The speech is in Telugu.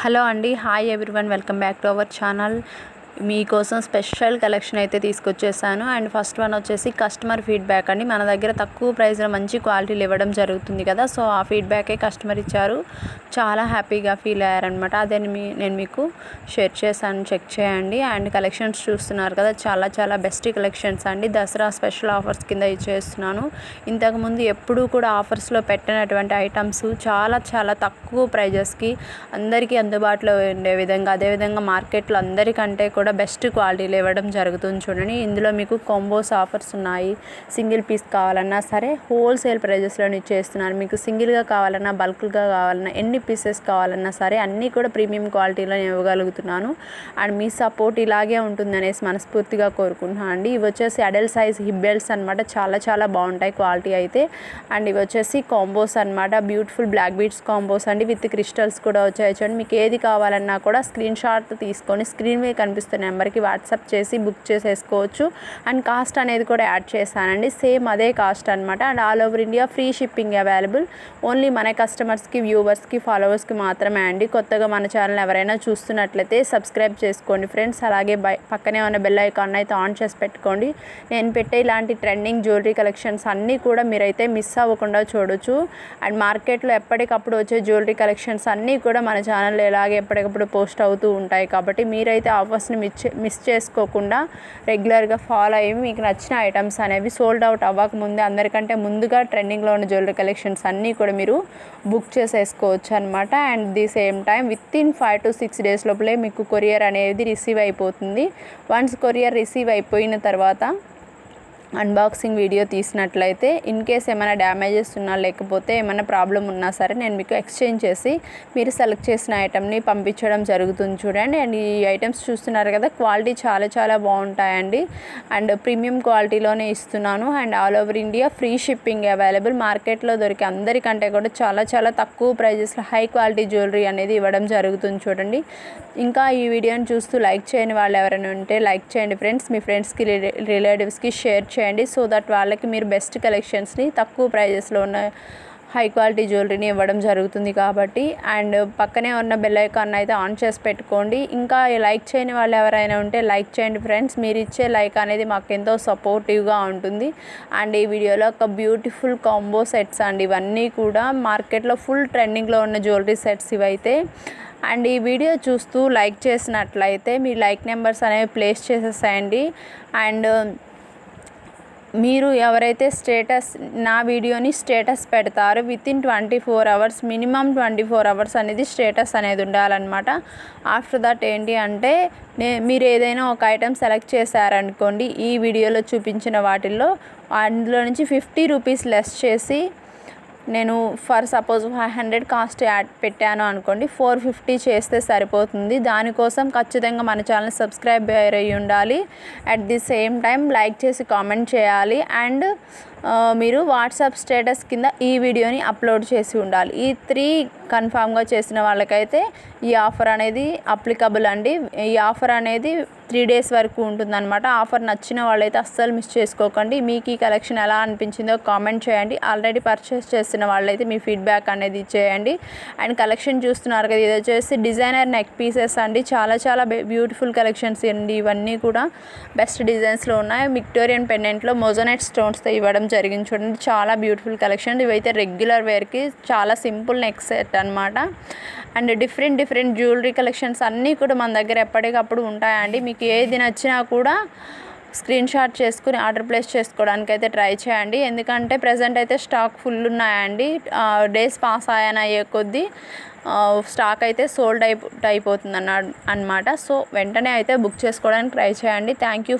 హలో అండి, hi everyone, welcome back to our channel. మీకోసం స్పెషల్ కలెక్షన్ అయితే తీసుకొచ్చేసాను. అండ్ ఫస్ట్ వన్ వచ్చేసి కస్టమర్ ఫీడ్బ్యాక్ అండి. మన దగ్గర తక్కువ ప్రైస్లో మంచి క్వాలిటీలు ఇవ్వడం జరుగుతుంది కదా, సో ఆ ఫీడ్బ్యాకే కస్టమర్ ఇచ్చారు. చాలా హ్యాపీగా ఫీల్ అయ్యారనమాట. అదే నేను మీకు షేర్ చేశాను, చెక్ చేయండి. అండ్ కలెక్షన్స్ చూస్తున్నారు కదా, చాలా చాలా బెస్ట్ కలెక్షన్స్ అండి. దసరా స్పెషల్ ఆఫర్స్ కింద ఇచ్చేస్తున్నాను. ఇంతకుముందు ఎప్పుడూ కూడా ఆఫర్స్లో పెట్టినటువంటి ఐటమ్స్ చాలా చాలా తక్కువ ప్రైజెస్కి అందరికీ అందుబాటులో ఉండే విధంగా, అదేవిధంగా మార్కెట్లో అందరికంటే కూడా బెస్ట్ క్వాలిటీలు ఇవ్వడం జరుగుతుంది. చూడండి, ఇందులో మీకు కాంబోస్ ఆఫర్స్ ఉన్నాయి. సింగిల్ పీస్ కావాలన్నా సరే హోల్సేల్ ప్రైజెస్లో ఇచ్చేస్తున్నాను. మీకు సింగిల్గా కావాలన్నా, బల్క్గా కావాలన్నా, ఎన్ని పీసెస్ కావాలన్నా సరే అన్నీ కూడా ప్రీమియం క్వాలిటీలో ఇవ్వగలుగుతున్నాను. అండ్ మీ సపోర్ట్ ఇలాగే ఉంటుందనేసి మనస్ఫూర్తిగా కోరుకుంటున్నాను అండి. ఇవి వచ్చేసి అడల్ట్ సైజ్ హిప్ బెల్ట్స్ అనమాట. చాలా చాలా బాగుంటాయి క్వాలిటీ అయితే. అండ్ ఇవి వచ్చేసి కాంబోస్ అనమాట. బ్యూటిఫుల్ బ్లాక్ బీడ్స్ కాంబోస్ అండి, విత్ క్రిస్టల్స్ కూడా వచ్చాయి. చూడండి, మీకు ఏది కావాలన్నా కూడా స్క్రీన్ షాట్ తీసుకొని స్క్రీన్ మీద కనిపిస్తున్న నెంబర్కి వాట్సాప్ చేసి బుక్ చేసేసుకోవచ్చు. అండ్ కాస్ట్ అనేది కూడా యాడ్ చేశానండి, సేమ్ అదే కాస్ట్ అనమాట. And all over India free shipping available. Only మన కస్టమర్స్కి, వ్యూవర్స్కి, ఫాలోవర్స్కి మాత్రమే అండి. కొత్తగా మన ఛానల్ ఎవరైనా చూస్తున్నట్లయితే సబ్స్క్రైబ్ చేసుకోండి ఫ్రెండ్స్. అలాగే పక్కనే ఉన్న బెల్ ఐకాన్ అయితే ఆన్ చేసి పెట్టుకోండి. నేను పెట్టే ఇలాంటి ట్రెండింగ్ జ్యువెలరీ కలెక్షన్స్ అన్నీ కూడా మీరైతే మిస్ అవ్వకుండా చూడొచ్చు. అండ్ మార్కెట్లో ఎప్పటికప్పుడు వచ్చే జ్యువెలరీ కలెక్షన్స్ అన్నీ కూడా మన ఛానల్లో ఇలాగే ఎప్పటికప్పుడు పోస్ట్ అవుతూ ఉంటాయి. కాబట్టి మీరైతే ఆఫర్స్ని మిస్ చేసుకోకుండా రెగ్యులర్గా ఫాలో అయ్యి మీకు నచ్చిన ఐటమ్స్ అనేవి సోల్డ్ అవుట్ అవ్వకముందే అందరికంటే ముందుగా ట్రెండింగ్లో ఉన్న జ్యువెలరీ కలెక్షన్స్ అన్నీ కూడా మీరు బుక్ చేసేసుకోవచ్చు అనమాట. And the same time within 5 to 6 days లోపలే మీకు కొరియర్ అనేది రిసీవ్ అయిపోతుంది. వన్స్ కొరియర్ రిసీవ్ అయిపోయిన తర్వాత అన్బాక్సింగ్ వీడియో తీసినట్లయితే ఇన్ కేస్ ఏమైనా డ్యామేజెస్ ఉన్నా, లేకపోతే ఏమైనా ప్రాబ్లం ఉన్నా సరే నేను మీకు ఎక్స్చేంజ్ చేసి మీరు సెలెక్ట్ చేసిన ఐటమ్ని పంపించడం జరుగుతుంది. చూడండి, అండ్ ఈ ఐటమ్స్ చూస్తున్నారు కదా, క్వాలిటీ చాలా చాలా బాగుంటాయండి. అండ్ ప్రీమియం క్వాలిటీలోనే ఇస్తున్నాను. And all over India free shipping available. మార్కెట్లో దొరికే అందరికంటే కూడా చాలా చాలా తక్కువ ప్రైజెస్లో హై క్వాలిటీ జ్యువెలరీ అనేది ఇవ్వడం జరుగుతుంది. చూడండి, ఇంకా ఈ వీడియోని చూస్తూ లైక్ చేయని వాళ్ళు ఎవరైనా ఉంటే లైక్ చేయండి ఫ్రెండ్స్. మీ ఫ్రెండ్స్కి, రిలేటివ్స్కి షేర్ చేయండి. సో దట్ వాళ్ళకి మీరు బెస్ట్ కలెక్షన్స్ని తక్కువ ప్రైజెస్లో ఉన్న హై క్వాలిటీ జ్యువెలరీని ఇవ్వడం జరుగుతుంది కాబట్టి. అండ్ పక్కనే ఉన్న బెల్ ఐకాన్ అయితే ఆన్ చేసి పెట్టుకోండి. ఇంకా లైక్ చేయని వాళ్ళు ఎవరైనా ఉంటే లైక్ చేయండి ఫ్రెండ్స్. మీరు ఇచ్చే లైక్ అనేది మాకు ఎంతో సపోర్టివ్గా ఉంటుంది. అండ్ ఈ వీడియోలో ఒక బ్యూటిఫుల్ కాంబో సెట్స్ అండి. ఇవన్నీ కూడా మార్కెట్లో ఫుల్ ట్రెండింగ్లో ఉన్న జ్యువెలరీ సెట్స్ ఇవైతే. అండ్ ఈ వీడియో చూస్తూ లైక్ చేసినట్లయితే మీ లైక్ నెంబర్స్ అనేవి ప్లేస్ చేసేసేయండి. అండ్ మీరు ఎవరైతే నా వీడియోని స్టేటస్ పెడతారో వితిన్ 24 hours, మినిమం 24 hours అనేది స్టేటస్ అనేది ఉండాలన్నమాట. ఆఫ్టర్ దట్ ఏంటి అంటే మీరు ఏదైనా ఒక ఐటెం సెలెక్ట్ చేశారనుకోండి, ఈ వీడియోలో చూపించిన వాటిల్లో అందులో నుంచి 50 రూపీస్ లెస్ చేసి, నేను ఫర్ సపోజ్ 500 కాస్ట్ యాడ్ పెట్టాను అనుకోండి, 450 చేస్తే సరిపోతుంది. దానికోసం ఖచ్చితంగా మన ఛానల్ సబ్స్క్రైబ్ అయ్యి ఉండాలి. At the same time like చేసి కామెంట్ చేయాలి. అండ్ మీరు వాట్సాప్ స్టేటస్ కింద ఈ వీడియోని అప్లోడ్ చేసి ఉండాలి. ఈ 3 కన్ఫామ్గా చేసిన వాళ్ళకైతే ఈ ఆఫర్ అనేది అప్లికబుల్ అండి. ఈ ఆఫర్ అనేది 3 days వరకు ఉంటుందన్నమాట. ఆఫర్ నచ్చిన వాళ్ళైతే అస్సలు మిస్ చేసుకోకండి. మీకు ఈ కలెక్షన్ ఎలా అనిపించిందో కామెంట్ చేయండి. ఆల్రెడీ పర్చేస్ చేసిన వాళ్ళైతే మీ ఫీడ్బ్యాక్ అనేది ఇచ్చేయండి. అండ్ కలెక్షన్ చూస్తున్నారు కదా, ఇది వచ్చేసి డిజైనర్ నెక్ పీసెస్ అండి. చాలా చాలా బ్యూటిఫుల్ కలెక్షన్స్ అండి. ఇవన్నీ కూడా బెస్ట్ డిజైన్స్లో ఉన్నాయి. విక్టోరియన్ పెండెంట్లో మొజోనైట్ స్టోన్స్తో ఇవ్వడం జరిగింది. చూడండి, చాలా బ్యూటిఫుల్ కలెక్షన్. ఇవైతే రెగ్యులర్ వేర్కి చాలా సింపుల్ నెక్ సెట్ అనమాట. అండ్ డిఫరెంట్ జ్యువెలరీ కలెక్షన్స్ అన్నీ కూడా మన దగ్గర ఎప్పటికప్పుడు ఉంటాయండి. మీకు ఏది నచ్చినా కూడా స్క్రీన్ షాట్ చేసుకుని ఆర్డర్ ప్లేస్ చేసుకోవడానికి అయితే ట్రై చేయండి. ఎందుకంటే ప్రజెంట్ అయితే స్టాక్ ఫుల్ ఉన్నాయండి. డేస్ పాస్ అయ్యే కొద్దీ స్టాక్ అయితే సోల్డ్ అయిపోతుంది అన్నమాట. సో వెంటనే అయితే బుక్ చేసుకోవడానికి ట్రై చేయండి. Thank you.